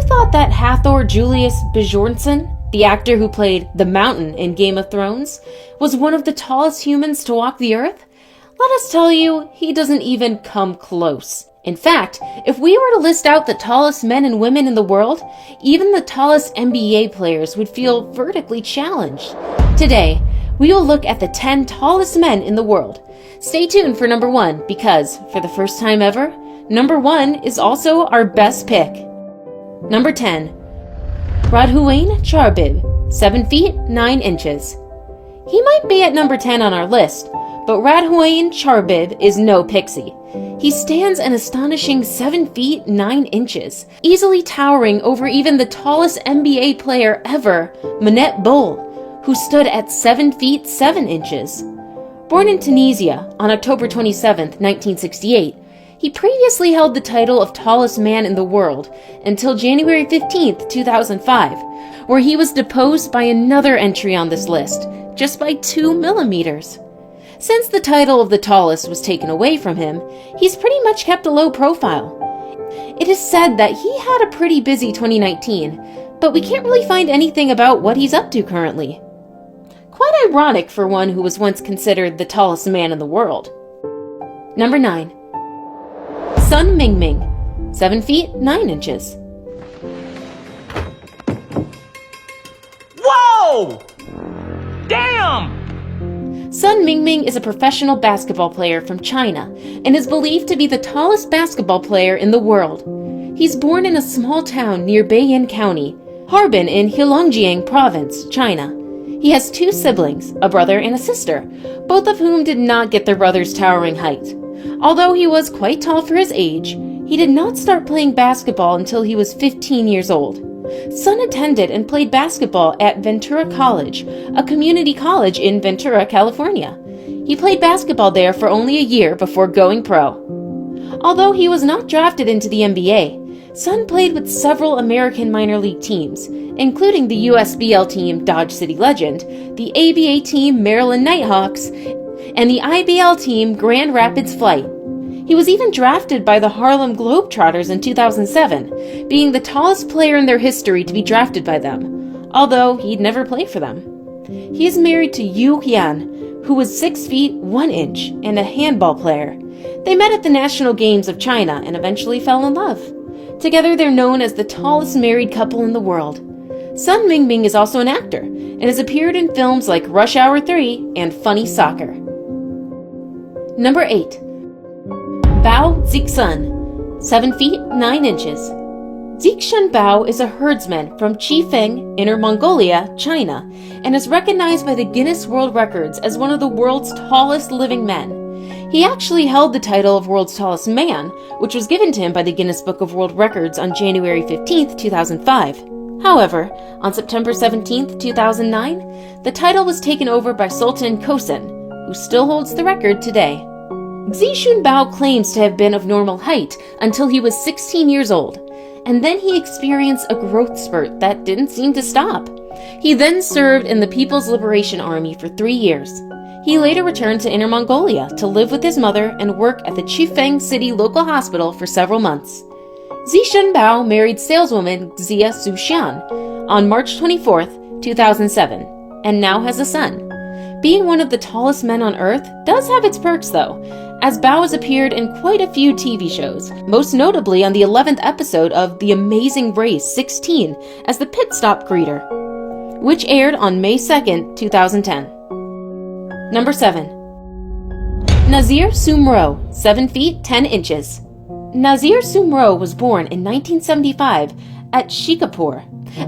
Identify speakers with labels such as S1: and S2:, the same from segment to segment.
S1: thought that Hathor Julius Bjornsson, the actor who played the Mountain in Game of Thrones, was one of the tallest humans to walk the earth? Let us tell you, he doesn't even come close. In fact, if we were to list out the tallest men and women in the world, even the tallest NBA players would feel vertically challenged. Today, we will look at the 10 tallest men in the world. Stay tuned for number 1 because, for the first time ever, number 1 is also our best pick. Number 10. Radhuain Charbib, 7 feet 9 inches. He might be at number 10 on our list, but Radhuain Charbib is no pixie. He stands an astonishing 7 feet 9 inches, easily towering over even the tallest NBA player ever, Manute Bol, who stood at 7 feet 7 inches. Born in Tunisia on October 27, 1968, he previously held the title of tallest man in the world until January 15, 2005, where he was deposed by another entry on this list, just by 2 millimeters. Since the title of the tallest was taken away from him, he's pretty much kept a low profile. It is said that he had a pretty busy 2019, but we can't really find anything about what he's up to currently. Quite ironic for one who was once considered the tallest man in the world. Number 9. Sun Mingming, 7 feet 9 inches.
S2: Whoa! Damn!
S1: Sun Mingming is a professional basketball player from China and is believed to be the tallest basketball player in the world. He's born in a small town near Beiyin County, Harbin in Heilongjiang Province, China. He has 2 siblings, a brother and a sister, both of whom did not get their brother's towering height. Although he was quite tall for his age, he did not start playing basketball until he was 15 years old. Sun attended and played basketball at Ventura College, a community college in Ventura, California. He played basketball there for only a year before going pro. Although he was not drafted into the NBA, Sun played with several American minor league teams, including the USBL team Dodge City Legend, the ABA team Maryland Nighthawks, and the IBL team Grand Rapids Flight. He was even drafted by the Harlem Globetrotters in 2007, being the tallest player in their history to be drafted by them, although he'd never played for them. He is married to Yu Hian, who was 6 feet 1 inch and a handball player. They met at the National Games of China and eventually fell in love. Together they're known as the tallest married couple in the world. Sun Mingming is also an actor and has appeared in films like Rush Hour 3 and Funny Soccer. Number 8. Bao Zixun, 7 feet 9 inches. Zixun Bao is a herdsman from Chifeng, Inner Mongolia, China, and is recognized by the Guinness World Records as one of the world's tallest living men. He actually held the title of world's tallest man, which was given to him by the Guinness Book of World Records on January 15, 2005. However, on September 17, 2009, the title was taken over by Sultan Kosen, who still holds the record today. Zixun Bao claims to have been of normal height until he was 16 years old, and then he experienced a growth spurt that didn't seem to stop. He then served in the People's Liberation Army for 3 years. He later returned to Inner Mongolia to live with his mother and work at the Chifeng City Local Hospital for several months. Zixun Bao married saleswoman Xia Suxian on March 24, 2007, and now has a son. Being one of the tallest men on Earth does have its perks though, as Bao has appeared in quite a few TV shows, most notably on the 11th episode of The Amazing Race 16 as the pit stop greeter, which aired on May 2, 2010. Number 7. Nazir Sumro, 7 feet 10 inches. Nazir Sumro was born in 1975 at Shikapur.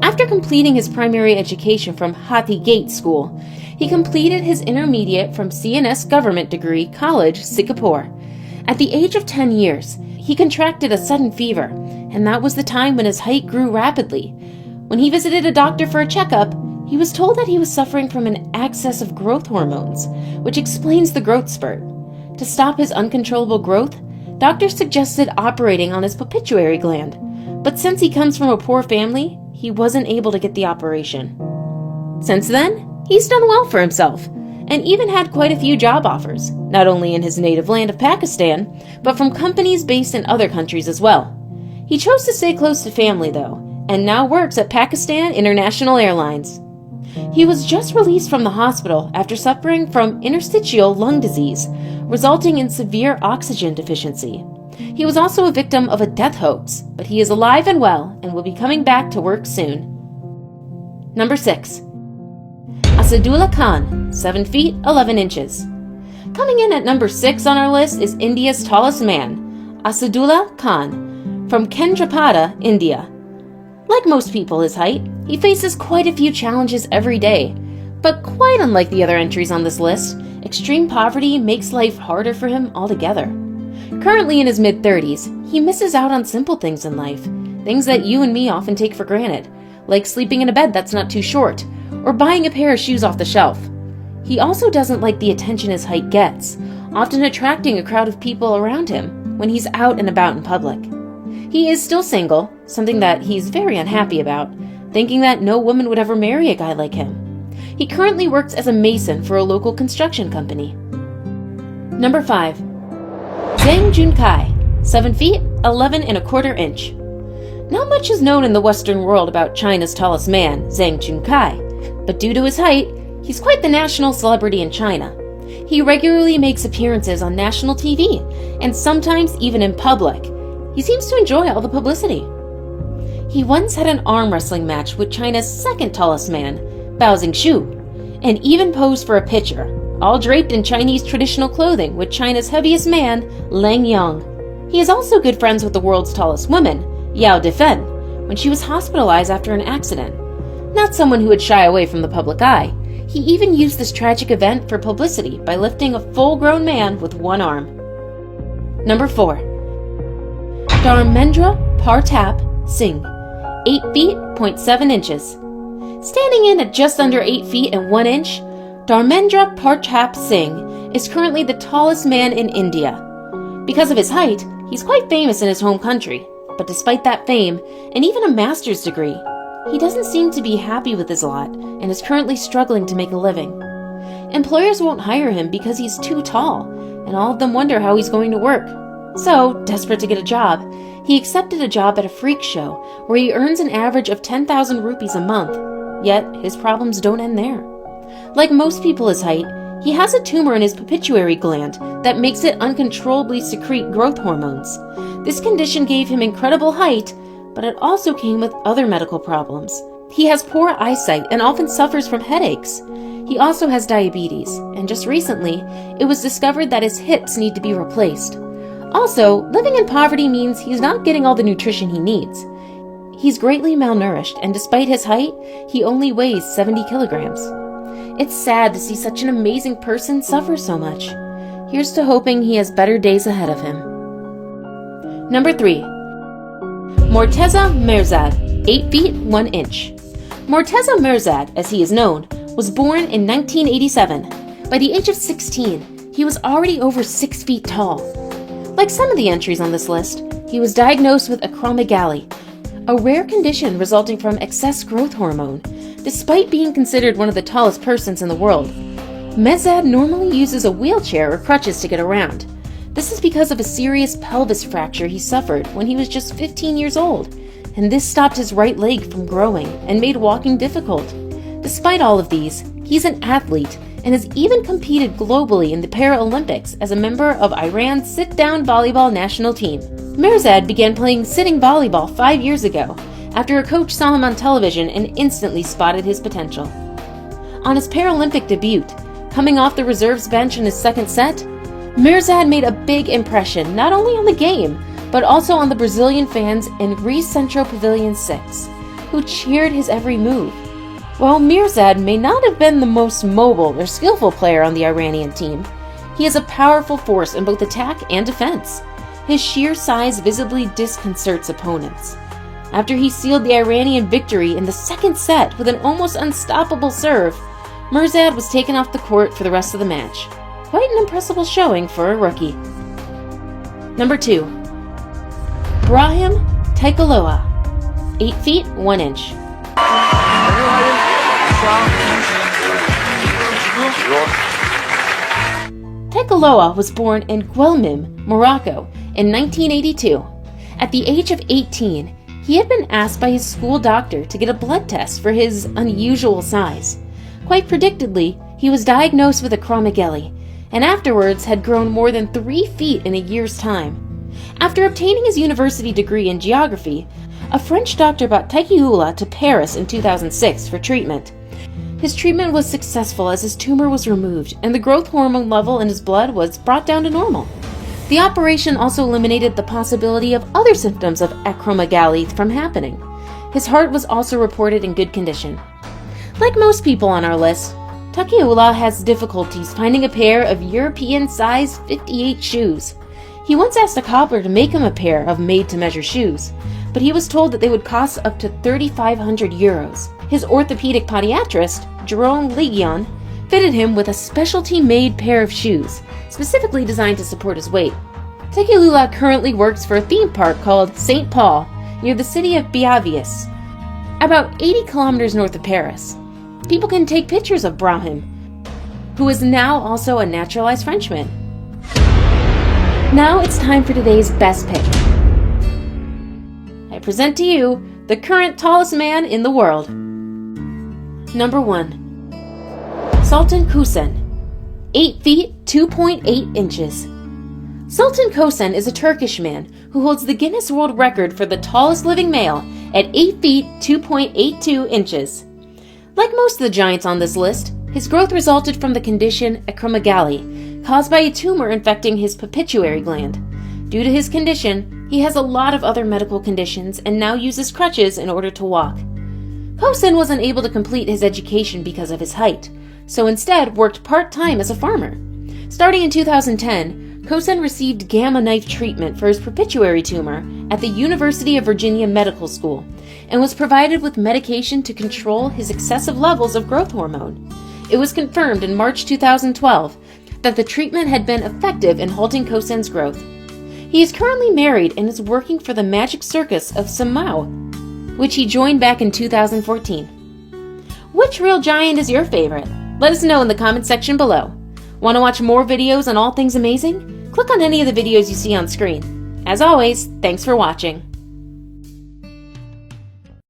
S1: After completing his primary education from Hathi Gate School, he completed his intermediate from CNS Government Degree College, Singapore. At the age of 10 years, he contracted a sudden fever, and that was the time when his height grew rapidly. When he visited a doctor for a checkup, he was told that he was suffering from an excess of growth hormones, which explains the growth spurt. To stop his uncontrollable growth, doctors suggested operating on his pituitary gland, but since he comes from a poor family, he wasn't able to get the operation. Since then, he's done well for himself, and even had quite a few job offers, not only in his native land of Pakistan, but from companies based in other countries as well. He chose to stay close to family though, and now works at Pakistan International Airlines. He was just released from the hospital after suffering from interstitial lung disease, resulting in severe oxygen deficiency. He was also a victim of a death hoax, but he is alive and well and will be coming back to work soon. Number 6. Asadullah Khan, 7 feet 11 inches. Coming in at number 6 on our list is India's tallest man, Asadullah Khan, from Kendrapada, India. Like most people his height, he faces quite a few challenges every day, but quite unlike the other entries on this list, extreme poverty makes life harder for him altogether. Currently in his mid-30s, he misses out on simple things in life, things that you and me often take for granted, like sleeping in a bed that's not too short, or buying a pair of shoes off the shelf. He also doesn't like the attention his height gets, often attracting a crowd of people around him when he's out and about in public. He is still single, something that he's very unhappy about, thinking that no woman would ever marry a guy like him. He currently works as a mason for a local construction company. Number 5. Zhang Junkai, 7 feet 11 1/4 inch. Not much is known in the Western world about China's tallest man, Zhang Junkai, but due to his height, he's quite the national celebrity in China. He regularly makes appearances on national TV, and sometimes even in public. He seems to enjoy all the publicity. He once had an arm wrestling match with China's second tallest man, Bao Zingshu, and even posed for a picture, all draped in Chinese traditional clothing with China's heaviest man, Lang Yang. He is also good friends with the world's tallest woman, Yao Defen, when she was hospitalized after an accident. Not someone who would shy away from the public eye, he even used this tragic event for publicity by lifting a full-grown man with one arm. Number 4. Dharmendra Pratap Singh, 8 feet 7 inches. Standing in at just under 8 feet and 1 inch, Dharmendra Pratap Singh is currently the tallest man in India. Because of his height, he's quite famous in his home country, but despite that fame, and even a master's degree, he doesn't seem to be happy with his lot and is currently struggling to make a living. Employers won't hire him because he's too tall, and all of them wonder how he's going to work. So, desperate to get a job, he accepted a job at a freak show where he earns an average of 10,000 rupees a month, yet his problems don't end there. Like most people his height, he has a tumor in his pituitary gland that makes it uncontrollably secrete growth hormones. This condition gave him incredible height, but it also came with other medical problems. He has poor eyesight and often suffers from headaches. He also has diabetes, and just recently, it was discovered that his hips need to be replaced. Also, living in poverty means he's not getting all the nutrition he needs. He's greatly malnourished, and despite his height, he only weighs 70 kilograms. It's sad to see such an amazing person suffer so much. Here's to hoping he has better days ahead of him. Number 3. Morteza Mirzad, 8 feet 1 inch. Morteza Mirzad, as he is known, was born in 1987. By the age of 16, he was already over 6 feet tall. Like some of the entries on this list, he was diagnosed with acromegaly, a rare condition resulting from excess growth hormone. Despite being considered one of the tallest persons in the world, Mirzad normally uses a wheelchair or crutches to get around. This is because of a serious pelvis fracture he suffered when he was just 15 years old, and this stopped his right leg from growing and made walking difficult. Despite all of these, he's an athlete and has even competed globally in the Paralympics as a member of Iran's sit-down volleyball national team. Mirzad began playing sitting volleyball 5 years ago after a coach saw him on television and instantly spotted his potential. On his Paralympic debut, coming off the reserves bench in his second set, Mirzad made a big impression not only on the game, but also on the Brazilian fans in Rio Centro Pavilion 6, who cheered his every move. While Mirzad may not have been the most mobile or skillful player on the Iranian team, he is a powerful force in both attack and defense. His sheer size visibly disconcerts opponents. After he sealed the Iranian victory in the second set with an almost unstoppable serve, Mirzad was taken off the court for the rest of the match. Quite an impressive showing for a rookie. Number 2. Brahim Taikaloa, 8 feet 1 inch. Taikaloa was born in Guelmim, Morocco in 1982. At the age of 18, He had been asked by his school doctor to get a blood test for his unusual size. Quite predictably, he was diagnosed with acromegaly, and afterwards had grown more than 3 feet in a year's time. After obtaining his university degree in geography, a French doctor brought Takiula to Paris in 2006 for treatment. His treatment was successful as his tumor was removed and the growth hormone level in his blood was brought down to normal. The operation also eliminated the possibility of other symptoms of acromegaly from happening. His heart was also reported in good condition. Like most people on our list, Takiula has difficulties finding a pair of European size 58 shoes. He once asked a cobbler to make him a pair of made-to-measure shoes, but he was told that they would cost up to 3,500 euros. His orthopedic podiatrist, Jerome Legion, fitted him with a specialty-made pair of shoes, specifically designed to support his weight. Takiula currently works for a theme park called St. Paul, near the city of Biavius, about 80 kilometers north of Paris. People can take pictures of Brahim, who is now also a naturalized Frenchman. Now it's time for today's best pick. I present to you the current tallest man in the world. Number 1. Sultan Kösen, 8 feet 2.8 inches. Sultan Kösen is a Turkish man who holds the Guinness World Record for the tallest living male at 8 feet 2.82 inches. Like most of the giants on this list, his growth resulted from the condition acromegaly, caused by a tumor infecting his pituitary gland. Due to his condition, he has a lot of other medical conditions and now uses crutches in order to walk. Kösen was unable to complete his education because of his height, so instead worked part-time as a farmer. Starting in 2010, Kösen received gamma knife treatment for his pituitary tumor at the University of Virginia Medical School and was provided with medication to control his excessive levels of growth hormone. It was confirmed in March 2012 that the treatment had been effective in halting Kösen's growth. He is currently married and is working for the Magic Circus of Samau, which he joined back in 2014. Which real giant is your favorite? Let us know in the comment section below. Want to watch more videos on all things amazing? Click on any of the videos you see on screen. As always, thanks for watching.